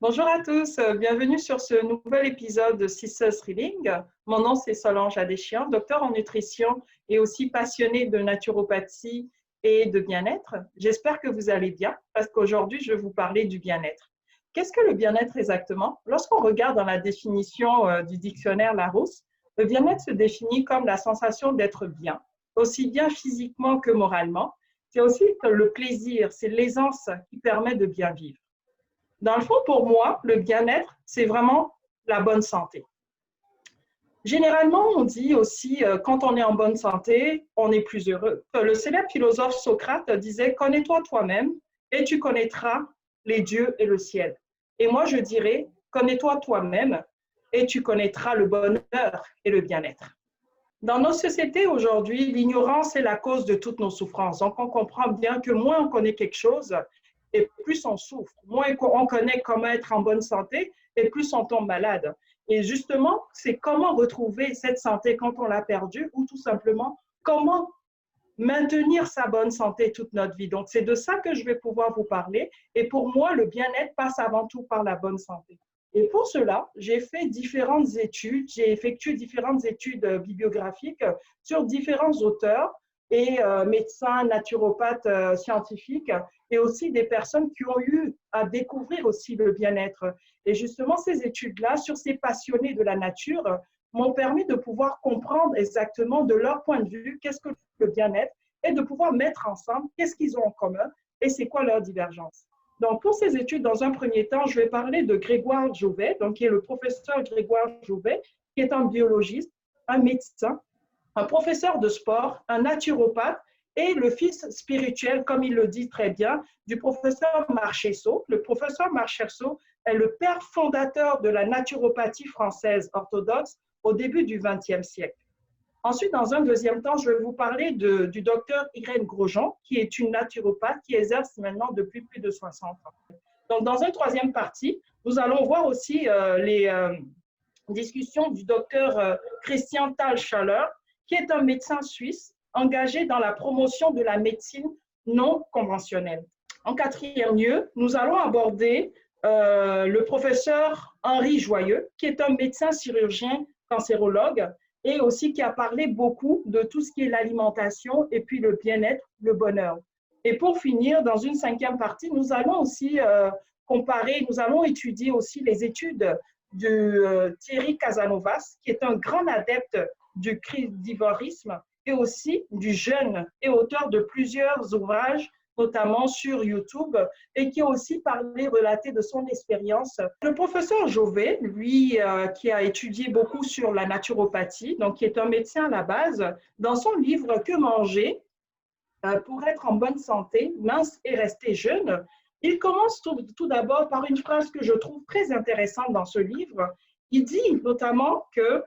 Bonjour à tous, bienvenue sur ce nouvel épisode de Sisters Healing. Mon nom c'est Solange Adéchian, docteur en nutrition et aussi passionnée de naturopathie et de bien-être. J'espère que vous allez bien parce qu'aujourd'hui je vais vous parler du bien-être. Qu'est-ce que le bien-être exactement? Lorsqu'on regarde dans la définition du dictionnaire Larousse, le bien-être se définit comme la sensation d'être bien, aussi bien physiquement que moralement. C'est aussi le plaisir, c'est l'aisance qui permet de bien vivre. Dans le fond, pour moi, le bien-être, c'est vraiment la bonne santé. Généralement, on dit aussi, quand on est en bonne santé, on est plus heureux. Le célèbre philosophe Socrate disait, connais-toi toi-même et tu connaîtras les dieux et le ciel. Et moi, je dirais, connais-toi toi-même et tu connaîtras le bonheur et le bien-être. Dans nos sociétés aujourd'hui, l'ignorance est la cause de toutes nos souffrances. Donc, on comprend bien que moins on connaît quelque chose, et plus on souffre. Moins on connaît comment être en bonne santé, et plus on tombe malade. Et justement, c'est comment retrouver cette santé quand on l'a perdue, ou tout simplement, comment maintenir sa bonne santé toute notre vie. Donc, c'est de ça que je vais pouvoir vous parler. Et pour moi, le bien-être passe avant tout par la bonne santé. Et pour cela, j'ai fait différentes études, j'ai effectué différentes études bibliographiques sur différents auteurs et médecins, naturopathes, scientifiques, et aussi des personnes qui ont eu à découvrir aussi le bien-être. Et justement, ces études-là, sur ces passionnés de la nature, m'ont permis de pouvoir comprendre exactement de leur point de vue qu'est-ce que le bien-être et de pouvoir mettre ensemble qu'est-ce qu'ils ont en commun et c'est quoi leur divergence. Donc, pour ces études, dans un premier temps, je vais parler de Grégoire Jovet, donc qui est le professeur Grégoire Jovet, qui est un biologiste, un médecin, un professeur de sport, un naturopathe et le fils spirituel, comme il le dit très bien, du professeur Marchesso. Le professeur Marchesso est le père fondateur de la naturopathie française orthodoxe au début du XXe siècle. Ensuite, dans un deuxième temps, je vais vous parler du docteur Irène Grosjean, qui est une naturopathe qui exerce maintenant depuis plus de 60 ans. Donc, dans une troisième partie, nous allons voir aussi les discussions du docteur Christian Thalschaller, qui est un médecin suisse engagé dans la promotion de la médecine non conventionnelle. En quatrième lieu, nous allons aborder le professeur Henri Joyeux, qui est un médecin chirurgien cancérologue et aussi qui a parlé beaucoup de tout ce qui est l'alimentation et puis le bien-être, le bonheur. Et pour finir, dans une cinquième partie, nous allons aussi comparer, nous allons étudier aussi les études de Thierry Casanovas, qui est un grand adepte du crudivorisme et aussi du jeûne et auteur de plusieurs ouvrages notamment sur YouTube, et qui a aussi parlé, relaté de son expérience. Le professeur Jovet, lui, qui a étudié beaucoup sur la naturopathie, donc qui est un médecin à la base, dans son livre Que manger pour être en bonne santé, mince et rester jeune, il commence tout d'abord par une phrase que je trouve très intéressante dans ce livre. Il dit notamment que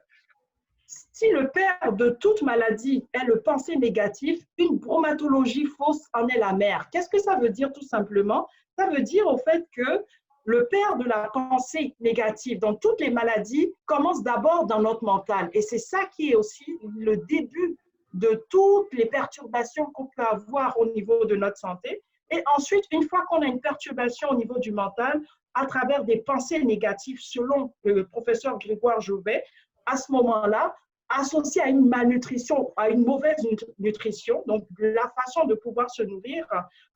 si le père de toute maladie est le pensée négative, une bromatologie fausse en est la mère. Qu'est-ce que ça veut dire tout simplement? Ça veut dire au fait que le père de la pensée négative, dans toutes les maladies, commence d'abord dans notre mental. Et c'est ça qui est aussi le début de toutes les perturbations qu'on peut avoir au niveau de notre santé. Et ensuite, une fois qu'on a une perturbation au niveau du mental, à travers des pensées négatives, selon le professeur Grégoire Jovet, à ce moment-là, associé à une malnutrition, à une mauvaise nutrition, donc la façon de pouvoir se nourrir,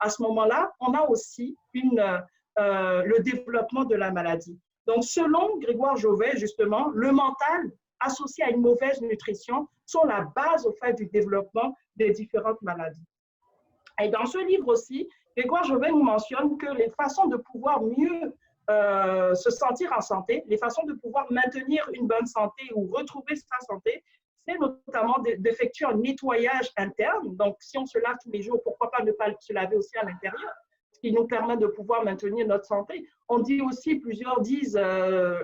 à ce moment-là, on a aussi le développement de la maladie. Donc, selon Grégoire Jovet, justement, le mental associé à une mauvaise nutrition sont la base au fait du développement des différentes maladies. Et dans ce livre aussi, Grégoire Jovet nous mentionne que les façons de pouvoir mieux se sentir en santé, les façons de pouvoir maintenir une bonne santé ou retrouver sa santé, c'est notamment d'effectuer un nettoyage interne. Donc, si on se lave tous les jours, pourquoi pas ne pas se laver aussi à l'intérieur, ce qui nous permet de pouvoir maintenir notre santé. On dit aussi, plusieurs disent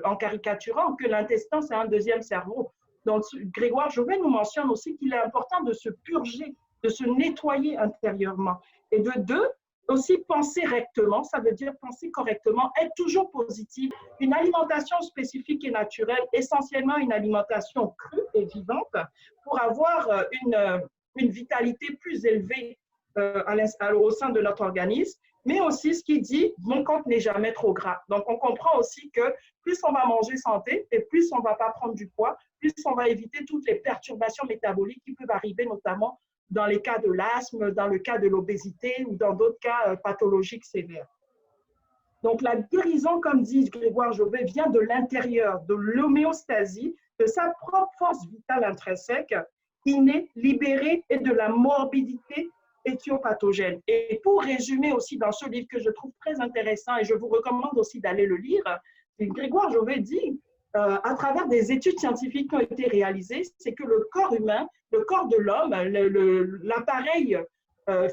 en caricaturant, que l'intestin, c'est un deuxième cerveau. Donc, Grégoire Jovet nous mentionne aussi qu'il est important de se purger, de se nettoyer intérieurement. Et de deux, aussi penser rectement, ça veut dire penser correctement, être toujours positif. Une alimentation spécifique et naturelle, essentiellement une alimentation crue et vivante, pour avoir une vitalité plus élevée au sein de notre organisme, mais aussi ce qui dit « mon compte n'est jamais trop gras ». Donc, on comprend aussi que plus on va manger santé et plus on ne va pas prendre du poids, plus on va éviter toutes les perturbations métaboliques qui peuvent arriver, notamment dans les cas de l'asthme, dans le cas de l'obésité ou dans d'autres cas pathologiques sévères. Donc, la guérison, comme dit Grégoire Jovet, vient de l'intérieur, de l'homéostasie, de sa propre force vitale intrinsèque, innée, libérée et de la morbidité éthiopathogène. Et pour résumer aussi dans ce livre que je trouve très intéressant et je vous recommande aussi d'aller le lire, Grégoire Jovet dit, à travers des études scientifiques qui ont été réalisées, c'est que le corps humain, le corps de l'homme, l'appareil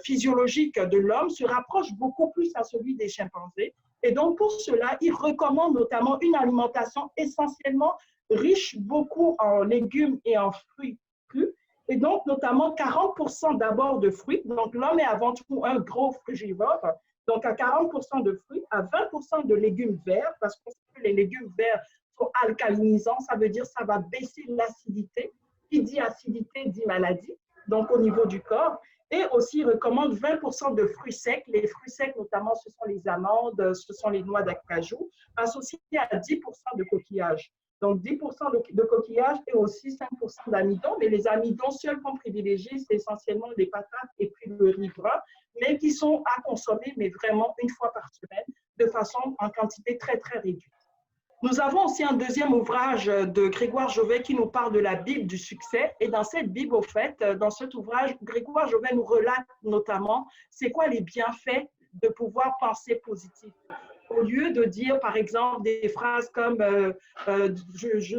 physiologique de l'homme se rapproche beaucoup plus à celui des chimpanzés. Et donc, pour cela, il recommande notamment une alimentation essentiellement riche beaucoup en légumes et en fruits crus. Et donc, notamment 40% d'abord de fruits. Donc, l'homme est avant tout un gros frugivore. Donc, à 40% de fruits, à 20% de légumes verts, parce qu'on sait que les légumes verts sont alcalinisants, ça veut dire que ça va baisser l'acidité. Qui dit acidité dit maladie, donc au niveau du corps. Et aussi, il recommande 20% de fruits secs. Les fruits secs, notamment, ce sont les amandes, ce sont les noix d'acajou, associés à 10% de coquillages. Donc, 10% de coquillages et aussi 5% d'amidon. Mais les amidons seuls qu'on privilégie, c'est essentiellement les patates et puis le riz brun, mais qui sont à consommer, mais vraiment une fois par semaine, de façon en quantité très, très réduite. Nous avons aussi un deuxième ouvrage de Grégoire Jovet qui nous parle de la Bible du succès. Et dans cette Bible, au fait, dans cet ouvrage, Grégoire Jovet nous relate notamment c'est quoi les bienfaits de pouvoir penser positif. Au lieu de dire, par exemple, des phrases comme je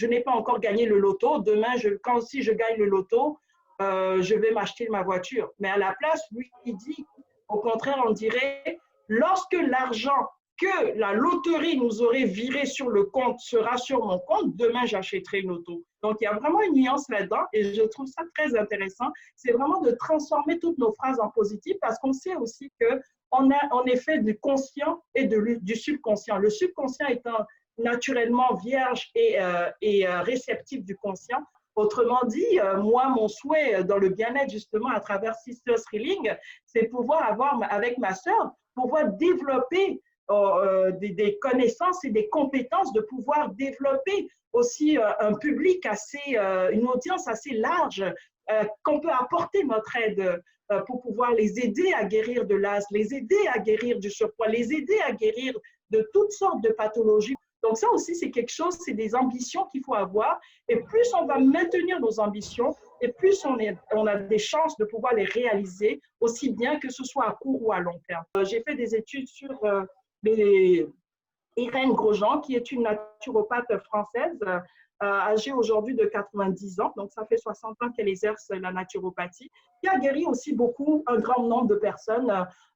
n'ai pas encore gagné le loto, demain, si je gagne le loto, je vais m'acheter ma voiture. Mais à la place, lui, il dit, au contraire, on dirait, lorsque l'argent que la loterie nous aurait viré sur le compte sera sur mon compte, demain j'achèterai une auto. Donc il y a vraiment une nuance là-dedans et je trouve ça très intéressant. C'est vraiment de transformer toutes nos phrases en positif parce qu'on sait aussi qu'on a en effet du conscient et du subconscient. Le subconscient étant naturellement vierge et réceptif du conscient. Autrement dit, moi, mon souhait dans le bien-être, justement, à travers Sisters Healing, c'est pouvoir avoir, avec ma sœur, pouvoir développer des connaissances et des compétences, de pouvoir développer aussi un public une audience assez large, qu'on peut apporter notre aide pour pouvoir les aider à guérir de l'asthme, les aider à guérir du surpoids, les aider à guérir de toutes sortes de pathologies. Donc ça aussi, c'est quelque chose, c'est des ambitions qu'il faut avoir. Et plus on va maintenir nos ambitions, et plus on a des chances de pouvoir les réaliser, aussi bien que ce soit à court ou à long terme. J'ai fait des études sur Irène Grosjean, qui est une naturopathe française, âgée aujourd'hui de 90 ans, donc ça fait 60 ans qu'elle exerce la naturopathie, qui a guéri aussi un grand nombre de personnes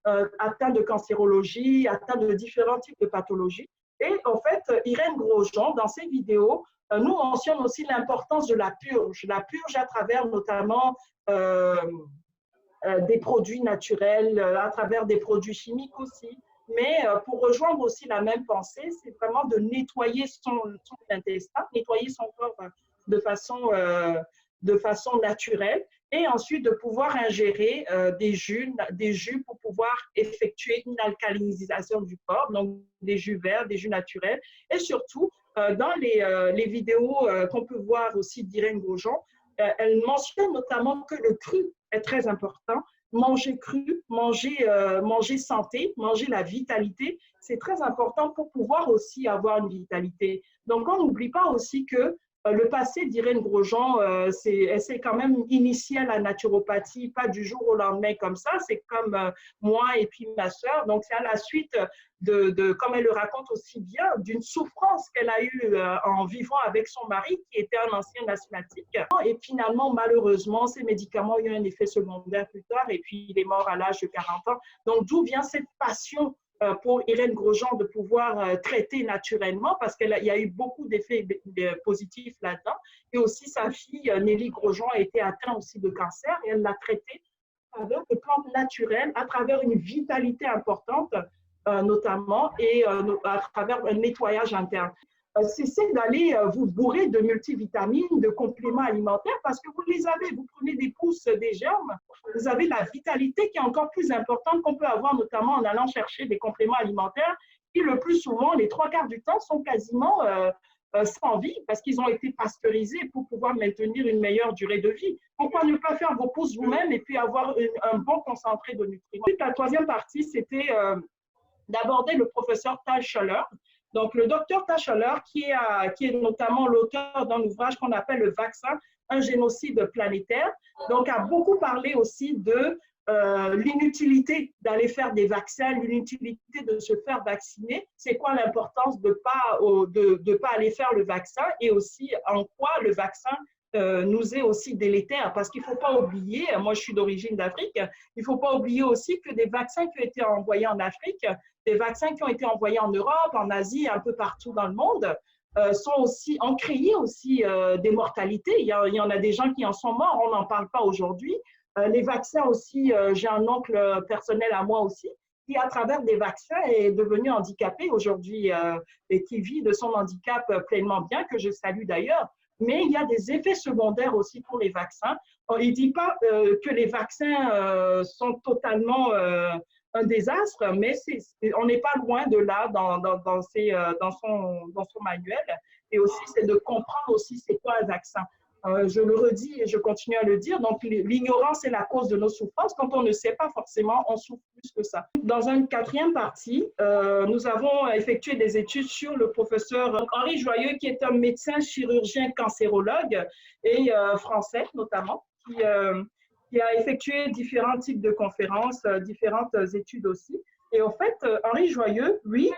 atteintes de cancérologie, atteintes de différents types de pathologies. Et en fait, Irène Grosjean, dans ses vidéos, nous mentionne aussi l'importance de la purge à travers notamment des produits naturels, à travers des produits chimiques aussi. Mais pour rejoindre aussi la même pensée, c'est vraiment de nettoyer son intestin, nettoyer son corps de façon naturelle et ensuite de pouvoir ingérer des jus pour pouvoir effectuer une alcalinisation du corps, donc des jus verts, des jus naturels. Et surtout, dans les vidéos qu'on peut voir aussi d'Irène Grosjean, elle mentionne notamment que le cru est très important. Manger cru, manger santé, manger la vitalité, c'est très important pour pouvoir aussi avoir une vitalité. Donc, on n'oublie pas aussi que le passé d'Irène Grosjean, elle s'est quand même initiée à la naturopathie, pas du jour au lendemain comme ça, c'est comme moi et puis ma sœur. Donc, c'est à la suite comme elle le raconte aussi bien, d'une souffrance qu'elle a eue en vivant avec son mari, qui était un ancien asthmatique. Et finalement, malheureusement, ces médicaments ont eu un effet secondaire plus tard, et puis il est mort à l'âge de 40 ans. Donc, d'où vient cette passion pour Irène Grosjean de pouvoir traiter naturellement, parce qu'il y a eu beaucoup d'effets positifs là-dedans. Et aussi, sa fille, Nelly Grosjean, a été atteinte aussi de cancer, et elle l'a traité à travers des plantes naturelles, à travers une vitalité importante, notamment, et à travers un nettoyage interne. cessez d'aller vous bourrer de multivitamines, de compléments alimentaires parce que vous les avez. Vous prenez des pousses des germes, vous avez la vitalité qui est encore plus importante qu'on peut avoir, notamment en allant chercher des compléments alimentaires qui, le plus souvent, les 3/4 du temps, sont quasiment sans vie parce qu'ils ont été pasteurisés pour pouvoir maintenir une meilleure durée de vie. Pourquoi ne pas faire vos pousses vous-même et puis avoir un bon concentré de nutriments? La troisième partie, c'était d'aborder le professeur Tal Scholler. Donc, le docteur Tal Scholler, qui est notamment l'auteur d'un ouvrage qu'on appelle Le vaccin, un génocide planétaire, donc a beaucoup parlé aussi de l'inutilité d'aller faire des vaccins, l'inutilité de se faire vacciner, c'est quoi l'importance de ne pas aller faire le vaccin et aussi en quoi le vaccin nous est aussi délétère, parce qu'il ne faut pas oublier, moi je suis d'origine d'Afrique, il ne faut pas oublier aussi que des vaccins qui ont été envoyés en Afrique, des vaccins qui ont été envoyés en Europe, en Asie, un peu partout dans le monde, ont créé aussi des mortalités. Il y en a des gens qui en sont morts, on n'en parle pas aujourd'hui. Les vaccins aussi, j'ai un oncle personnel à moi aussi, qui à travers des vaccins est devenu handicapé aujourd'hui et qui vit de son handicap pleinement bien, que je salue d'ailleurs. Mais il y a des effets secondaires aussi pour les vaccins. Il ne dit pas que les vaccins sont totalement un désastre, mais on n'est pas loin de là dans son manuel. Et aussi, c'est de comprendre aussi c'est quoi un vaccin. Je le redis et je continue à le dire. Donc, l'ignorance est la cause de nos souffrances. Quand on ne sait pas forcément, on souffre plus que ça. Dans une quatrième partie, nous avons effectué des études sur le professeur Henri Joyeux, qui est un médecin chirurgien cancérologue et français notamment, qui a effectué différents types de conférences, différentes études aussi. Et en fait, Henri Joyeux, lui,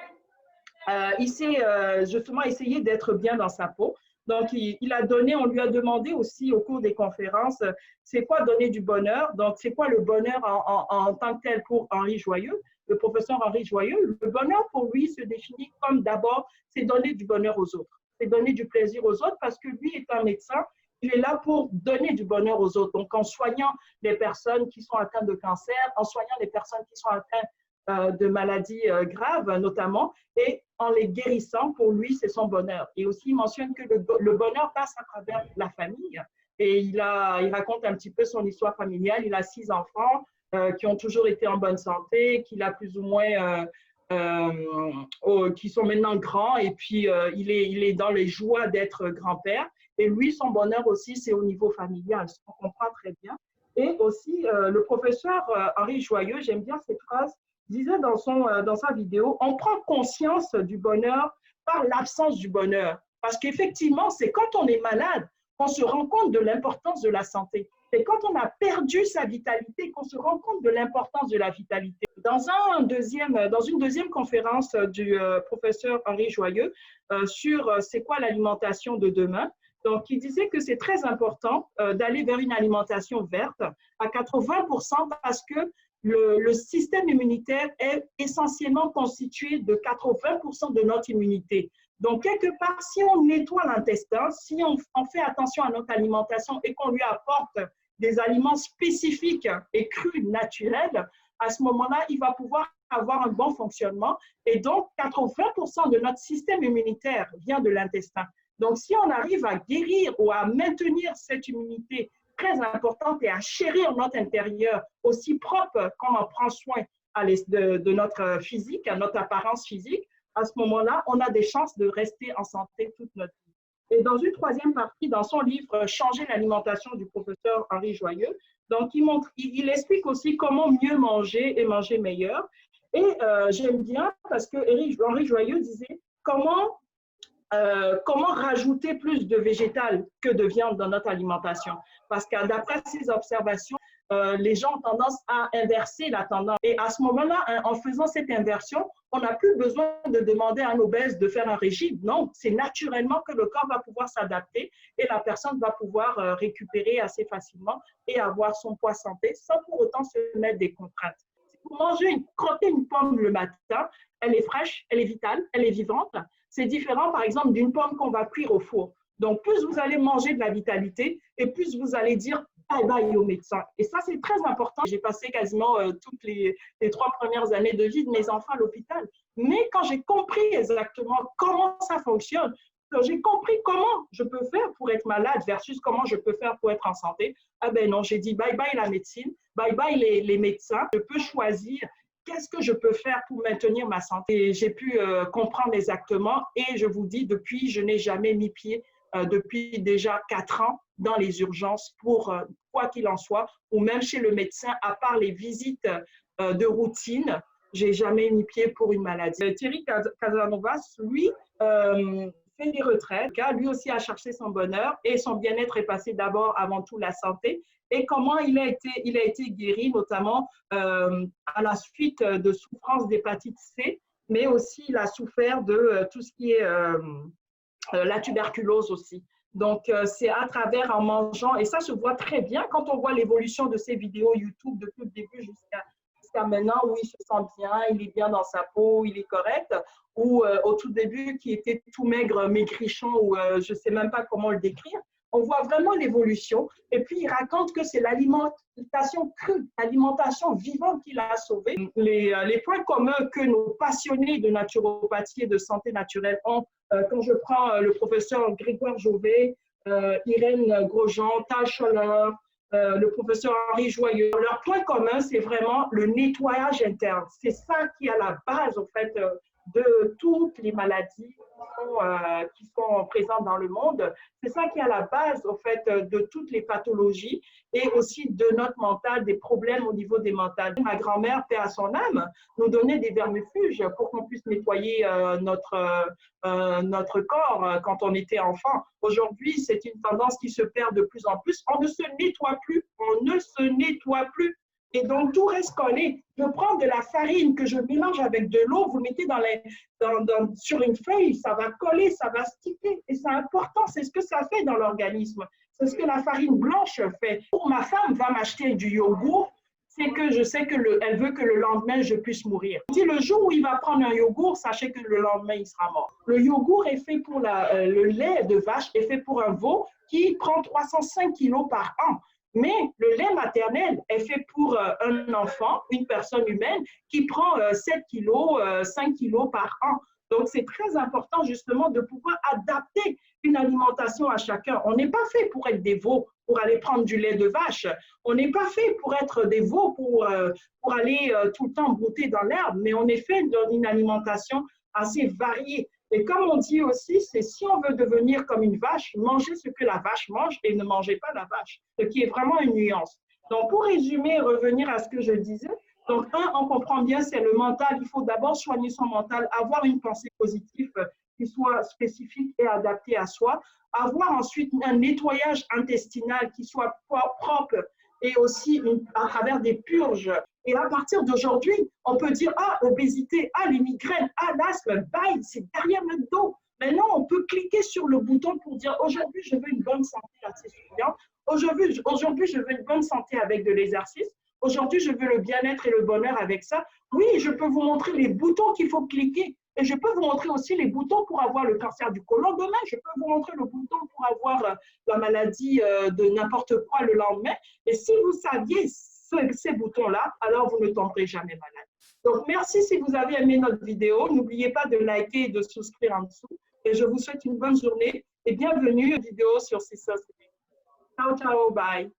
il s'est justement essayé d'être bien dans sa peau. Donc, on lui a demandé aussi au cours des conférences, c'est quoi donner du bonheur? Donc, c'est quoi le bonheur en tant que tel pour Henri Joyeux, le professeur Henri Joyeux? Le bonheur pour lui se définit comme d'abord, c'est donner du bonheur aux autres. C'est donner du plaisir aux autres parce que lui est un médecin, il est là pour donner du bonheur aux autres. Donc, en soignant les personnes qui sont atteintes de cancer, en soignant les personnes qui sont atteintes de maladies graves notamment, et en les guérissant, pour lui, c'est son bonheur. Et aussi, il mentionne que le bonheur passe à travers la famille. Et il raconte un petit peu son histoire familiale. Il a 6 enfants qui ont toujours été en bonne santé, qu'il a plus ou moins, qui sont maintenant grands. Et puis, il est dans les joies d'être grand-père. Et lui, son bonheur aussi, c'est au niveau familial. On comprend très bien. Et aussi, le professeur Henri Joyeux, j'aime bien cette phrase, disait dans sa vidéo, on prend conscience du bonheur par l'absence du bonheur. Parce qu'effectivement, c'est quand on est malade qu'on se rend compte de l'importance de la santé. C'est quand on a perdu sa vitalité qu'on se rend compte de l'importance de la vitalité. Dans une deuxième conférence du professeur Henri Joyeux sur c'est quoi l'alimentation de demain, donc il disait que c'est très important d'aller vers une alimentation verte à 80% parce que le système immunitaire est essentiellement constitué de 80% de notre immunité. Donc, quelque part, si on nettoie l'intestin, si on fait attention à notre alimentation et qu'on lui apporte des aliments spécifiques et crus, naturels, à ce moment-là, il va pouvoir avoir un bon fonctionnement. Et donc, 80% de notre système immunitaire vient de l'intestin. Donc, si on arrive à guérir ou à maintenir cette immunité très importante et à chérir notre intérieur aussi propre qu'on en prend soin de notre physique, à notre apparence physique, à ce moment-là, on a des chances de rester en santé toute notre vie. Et dans une troisième partie, dans son livre « Changer l'alimentation » du professeur Henri Joyeux, donc il explique aussi comment mieux manger et manger meilleur. Et j'aime bien parce que Henri Joyeux disait comment rajouter plus de végétal que de viande dans notre alimentation. Parce que d'après ces observations, les gens ont tendance à inverser la tendance. Et à ce moment-là, en faisant cette inversion, on n'a plus besoin de demander à un obèse de faire un régime. Non, c'est naturellement que le corps va pouvoir s'adapter et la personne va pouvoir récupérer assez facilement et avoir son poids santé sans pour autant se mettre des contraintes. Si vous croquez une pomme le matin, elle est fraîche, elle est vitale, elle est vivante. C'est différent, par exemple, d'une pomme qu'on va cuire au four. Donc, plus vous allez manger de la vitalité et plus vous allez dire bye au médecin. Et ça, c'est très important. J'ai passé quasiment toutes les 3 premières années de vie de mes enfants à l'hôpital. Mais quand j'ai compris exactement comment ça fonctionne, quand j'ai compris comment je peux faire pour être malade versus comment je peux faire pour être en santé, ah ben non, j'ai dit bye bye la médecine, bye bye les médecins. Je peux choisir qu'est-ce que je peux faire pour maintenir ma santé. J'ai pu comprendre exactement et je vous dis, depuis, je n'ai jamais mis pied depuis déjà 4 ans dans les urgences pour quoi qu'il en soit, ou même chez le médecin, à part les visites de routine, j'ai jamais mis pied pour une maladie. Thierry Casanovas, lui, fait des retraites. Lui aussi a cherché son bonheur et son bien-être est passé d'abord, avant tout, la santé. Et comment il a été guéri, notamment à la suite de souffrances d'hépatite C, mais aussi il a souffert de tout ce qui est la tuberculose aussi. Donc, c'est à travers en mangeant, et ça se voit très bien quand on voit l'évolution de ses vidéos YouTube depuis le début jusqu'à maintenant, où il se sent bien, il est bien dans sa peau, il est correct, ou au tout début, qui était tout maigre, maigrichon, ou je ne sais même pas comment le décrire. On voit vraiment l'évolution. Et puis, il raconte que c'est l'alimentation crue, l'alimentation vivante qui l'a sauvé. Les points communs que nos passionnés de naturopathie et de santé naturelle ont, quand je prends le professeur Grégoire Jovet, Irène Grosjean, Tal Scholler, le professeur Henri Joyeux, leur point commun, c'est vraiment le nettoyage interne. C'est ça qui est à la base, en fait, de toutes les maladies qui sont présentes dans le monde. C'est ça qui est à la base, en fait, de toutes les pathologies et aussi de notre mental, des problèmes au niveau des mentales. Ma grand-mère, paix à son âme, nous donnait des vermifuges pour qu'on puisse nettoyer notre corps quand on était enfant. Aujourd'hui, c'est une tendance qui se perd de plus en plus. On ne se nettoie plus, on ne se nettoie plus. Et donc, tout reste collé. Je prends de la farine que je mélange avec de l'eau, vous le mettez sur une feuille, ça va coller, ça va sticker. Et c'est important, c'est ce que ça fait dans l'organisme. C'est ce que la farine blanche fait. Pour ma femme va m'acheter du yogourt, c'est que je sais qu'elle veut que le lendemain, je puisse mourir. Si le jour où il va prendre un yogourt, sachez que le lendemain, il sera mort. Le yogourt est fait pour le lait de vache est fait pour un veau qui prend 305 kilos par an. Mais le lait maternel est fait pour un enfant, une personne humaine, qui prend 7 kilos, 5 kilos par an. Donc, c'est très important justement de pouvoir adapter une alimentation à chacun. On n'est pas fait pour être des veaux, pour aller prendre du lait de vache. On n'est pas fait pour être des veaux, pour aller tout le temps brouter dans l'herbe, mais on est fait d'une alimentation assez variée. Et comme on dit aussi, c'est si on veut devenir comme une vache, mangez ce que la vache mange et ne mangez pas la vache, ce qui est vraiment une nuance. Donc, pour résumer et revenir à ce que je disais, donc, on comprend bien, c'est le mental. Il faut d'abord soigner son mental, avoir une pensée positive qui soit spécifique et adaptée à soi, avoir ensuite un nettoyage intestinal qui soit propre et aussi à travers des purges. Et à partir d'aujourd'hui, on peut dire, obésité, les migraines, l'asthme, bye, c'est derrière le dos. Maintenant, on peut cliquer sur le bouton pour dire, aujourd'hui, je veux une bonne santé assez suffisante. Aujourd'hui, je veux une bonne santé avec de l'exercice. Aujourd'hui, je veux le bien-être et le bonheur avec ça. Oui, je peux vous montrer les boutons qu'il faut cliquer. Et je peux vous montrer aussi les boutons pour avoir le cancer du côlon demain. Je peux vous montrer le bouton pour avoir la maladie de n'importe quoi le lendemain. Et si vous saviez ces boutons-là, alors vous ne tomberez jamais malade. Donc, merci si vous avez aimé notre vidéo. N'oubliez pas de liker et de souscrire en dessous. Et je vous souhaite une bonne journée et bienvenue à une vidéo sur CISA. Ciao, ciao, bye.